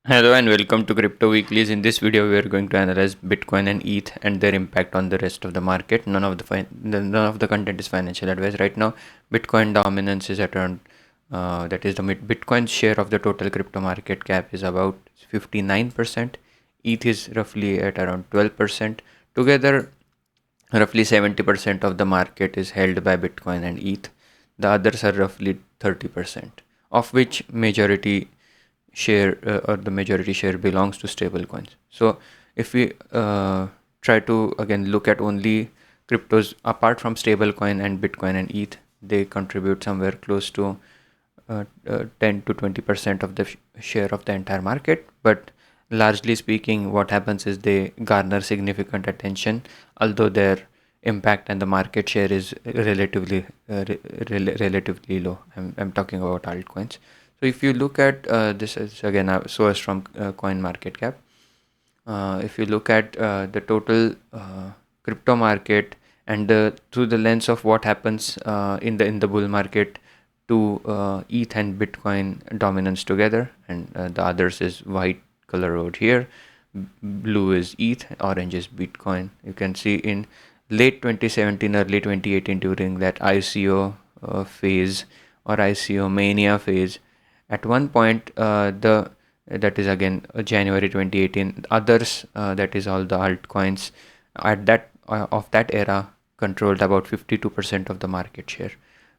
Hello and welcome to CryptoWeeklies. In this video, we are going to analyze Bitcoin and ETH and their impact on the rest of the market. None of the content is financial advice. Right now, Bitcoin dominance is at around that is the Bitcoin share of the total crypto market cap is about 59%. ETH is roughly at around 12%. Together, roughly 70% of the market is held by Bitcoin and ETH. The others are roughly 30%, of which majority share or the majority share belongs to stablecoins. So if we try to again look at only cryptos apart from stablecoin and Bitcoin and ETH, they contribute somewhere close to 10 to 20% of the share of the entire market. But largely speaking, what happens is they garner significant attention, although their impact and the market share is relatively low. I'm talking about altcoins. So if you look at this is again sourced from Coin Market Cap. If you look at the total crypto market and through the lens of what happens in the bull market to ETH and Bitcoin dominance together, and the others is white color over here, blue is ETH, orange is Bitcoin. You can see in late 2017, early 2018, during that ICO phase or ICO Mania phase. At one point, that is again January 2018. Others, that is all the altcoins, at that of that era, controlled about 52% of the market share.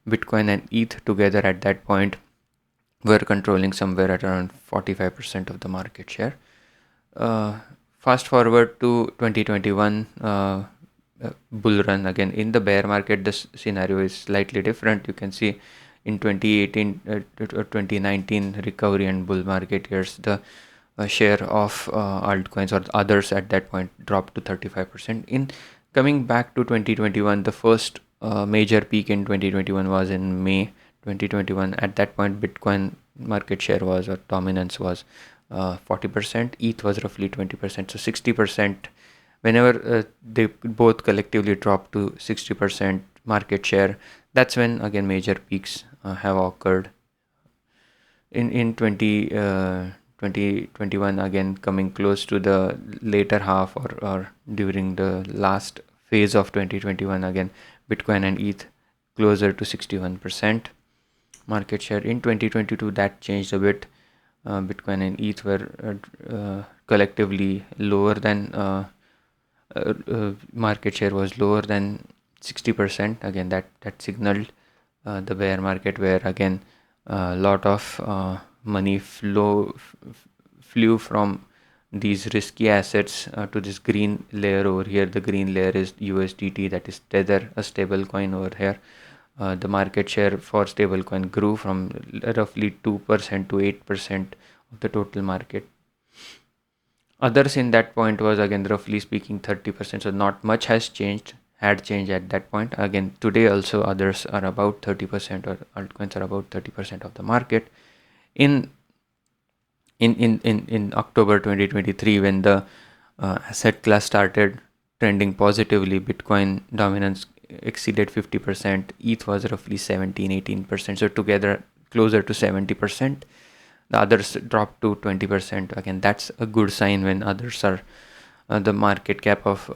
Bitcoin and ETH together at that point were controlling somewhere at around 45% of the market share. Fast forward to 2021 bull run. Again, in the bear market, this scenario is slightly different. You can see in 2018 to 2019 recovery and bull market years, the share of altcoins or others at that point dropped to 35%. In coming back to 2021, the first major peak in 2021 was in May 2021. At that point, Bitcoin market share was, or dominance was, 40%. ETH was roughly 20%. So 60%. Whenever they both collectively drop to 60% market share, that's when again major peaks have occurred. In 2021, again coming close to the later half or during the last phase of 2021, again Bitcoin and ETH closer to 61% market share. In 2022, that changed a bit. Bitcoin and ETH were collectively lower than market share was lower than 60%. Again, that signaled the bear market, where again a lot of money flew from these risky assets to this green layer over here. The green layer is USDT, that is Tether, a stable coin over here. The market share for stablecoin grew from roughly 2% to 8% of the total market. Others in that point was again roughly speaking 30%. So not much had changed at that point. Again, today also others are about 30%, or altcoins are about 30% of the market. In October 2023, when the asset class started trending positively, Bitcoin dominance exceeded 50%. ETH was roughly 17-18%. So together closer to 70%. The others dropped to 20%. Again, that's a good sign when others are the market cap of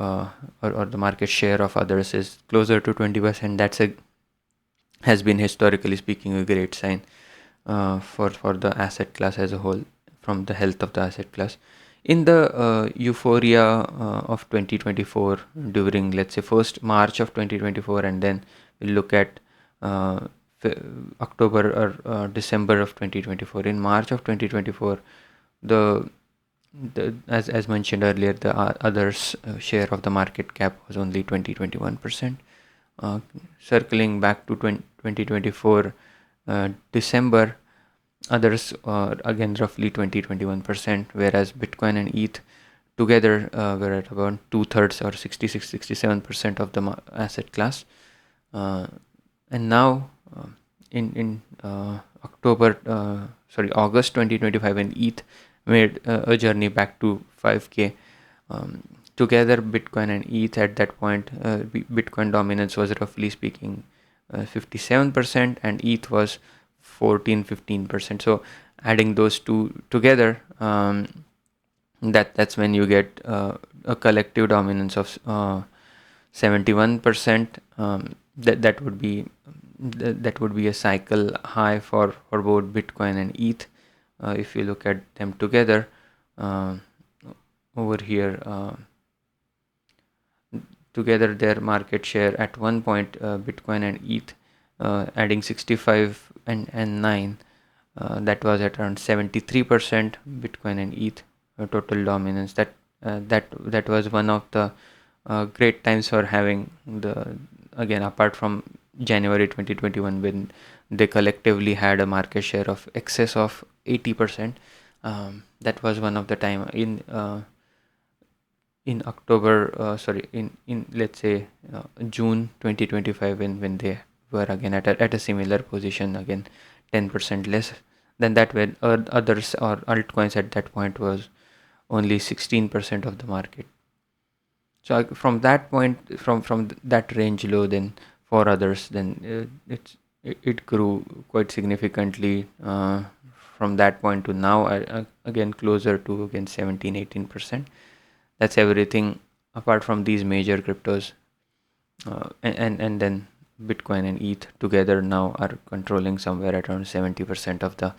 or the market share of others is closer to 20%. Has been historically speaking a great sign for the asset class as a whole, from the health of the asset class. In the euphoria of 2024, during let's say first March of 2024, and then we'll look at October or December of 2024. In March of 2024, as mentioned earlier, the others share of the market cap was only 21%. Circling back to 2024 December, others again roughly 21%, whereas Bitcoin and ETH together were at about 2/3 or 66-67% of the asset class. And now in August 2025, when ETH made a journey back to 5K. Together, Bitcoin and ETH at that point, Bitcoin dominance was roughly speaking 57%, and ETH was 14-15%. So adding those two together, that's when you get a collective dominance of 71%. That would be a cycle high for both Bitcoin and ETH. If you look at them together, over here, together their market share at one point, Bitcoin and ETH adding 65 and 9, that was at around 73%. Bitcoin and ETH total dominance. That was one of the great times for having again, apart from January 2021, when they collectively had a market share of excess of 80%. That was one of the time in October, in let's say June 2025, when they were again at a similar position, again 10% less than that, when others or altcoins at that point was only 16% of the market. So from that point, from that range low, then for others, then it grew quite significantly from that point to now, again closer to again 17-18%. That's everything apart from these major cryptos, and then Bitcoin and ETH together now are controlling somewhere at around 70% of the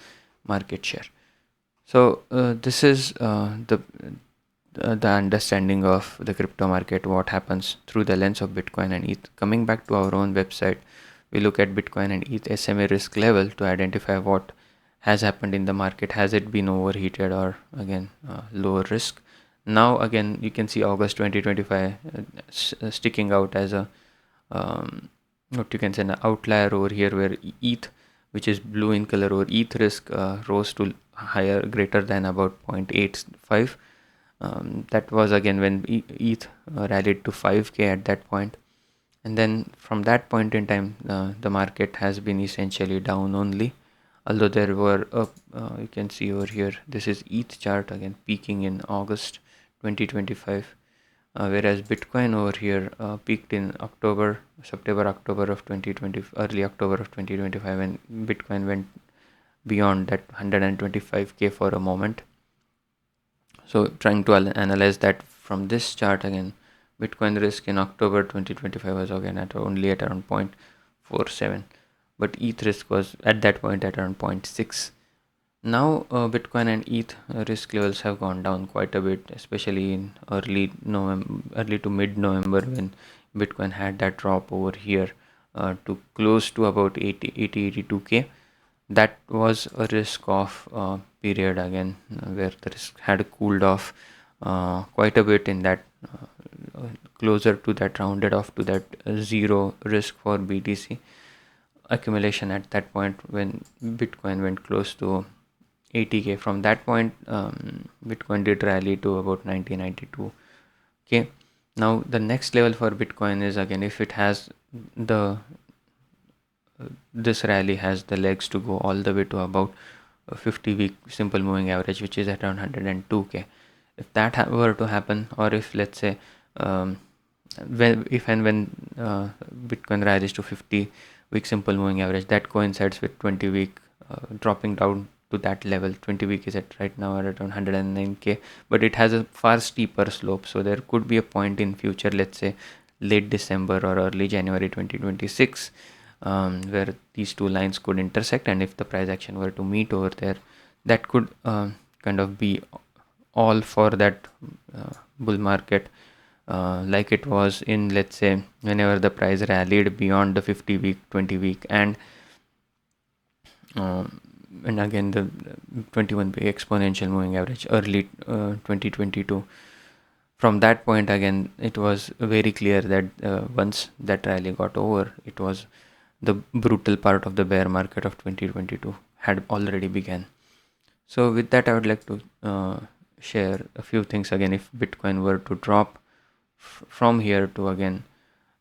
market share. So this is the understanding of the crypto market, what happens through the lens of Bitcoin and ETH. Coming back to our own website, we look at Bitcoin and ETH SMA risk level to identify what has happened in the market. Has it been overheated or again lower risk? Now again you can see August 2025 sticking out as a what you can say an outlier over here, where ETH, which is blue in color, or ETH risk rose to higher, greater than about 0.85. That was again when ETH rallied to 5K at that point. And then from that point in time, the market has been essentially down only, although there were you can see over here, this is ETH chart again peaking in August 2025, whereas Bitcoin over here peaked in October of 2020, early October of 2025, when Bitcoin went beyond that 125K for a moment. So trying to analyze that from this chart again, Bitcoin risk in October 2025 was again only at around 0.47, but ETH risk was at that point at around 0.6. Now Bitcoin and ETH risk levels have gone down quite a bit, especially in early to mid-November, when Bitcoin had that drop over here to close to about 82K. That was a risk off period again, where the risk had cooled off quite a bit in that closer to that, rounded off to that zero risk for BTC accumulation at that point, when Bitcoin went close to 80K. From that point, Bitcoin did rally to about 92K. Now the next level for Bitcoin is, again, if it has this rally has the legs to go all the way to about a 50-week simple moving average, which is at around 102K. If that were to happen, or if let's say when Bitcoin rises to 50-week simple moving average, that coincides with 20-week dropping down to that level. 20-week is at right now at around 109K, but it has a far steeper slope. So there could be a point in future, let's say late December or early January 2026, where these two lines could intersect, and if the price action were to meet over there, that could kind of be all for that bull market, like it was in, let's say, whenever the price rallied beyond the 50-week, 20-week, and again the 21-week exponential moving average early 2022. From that point, again, it was very clear that once that rally got over, it was the brutal part of the bear market of 2022 had already begun. So with that, I would like to share a few things. Again, if Bitcoin were to drop from here to, again,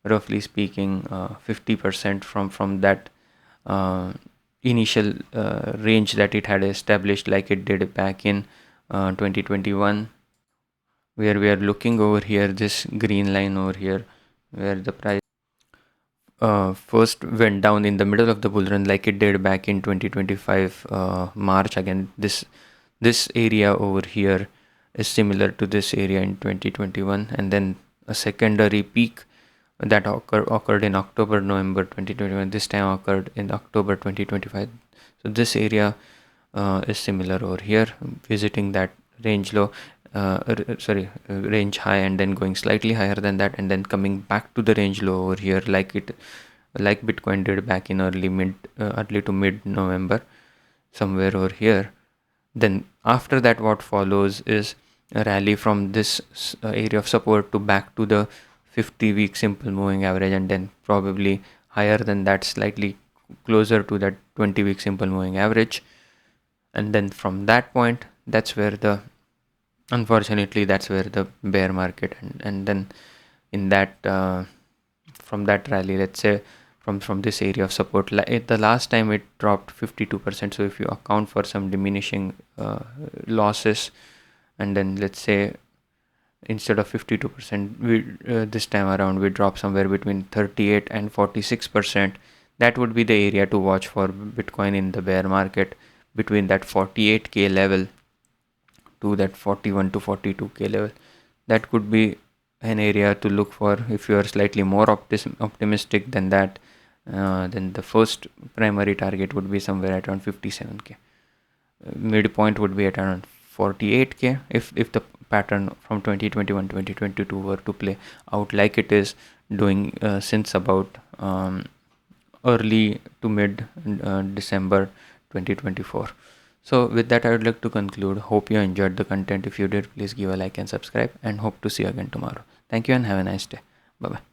roughly speaking, 50% from that initial range that it had established, like it did back in 2021, where we are looking over here, this green line over here, where the price first went down in the middle of the bull run like it did back in 2025 March. Again, this area over here is similar to this area in 2021, and then a secondary peak that occurred in November 2021. This time occurred in October 2025. So this area is similar over here, visiting that range low, range high, and then going slightly higher than that, and then coming back to the range low over here, like Bitcoin did back in early to mid November, somewhere over here. Then after that, what follows is a rally from this area of support to back to the 50-week simple moving average, and then probably higher than that, slightly closer to that 20-week simple moving average. And then from that point, unfortunately that's where the bear market, and then in that from that rally, let's say from this area of support, the last time it dropped 52%. So if you account for some diminishing losses, and then let's say instead of 52%, we this time around we drop somewhere between 38 and 46%. That would be the area to watch for Bitcoin in the bear market, between that 48k level to that 41 to 42k level. That could be an area to look for. If you are slightly more optimistic than that, then the first primary target would be somewhere at around 57k. Midpoint would be at around 48k if the pattern from 2021-2022 were to play out like it is doing since about early to mid December 2024. So with that, I would like to conclude. Hope you enjoyed the content. If you did, please give a like and subscribe, and hope to see you again tomorrow. Thank you and have a nice day. Bye bye.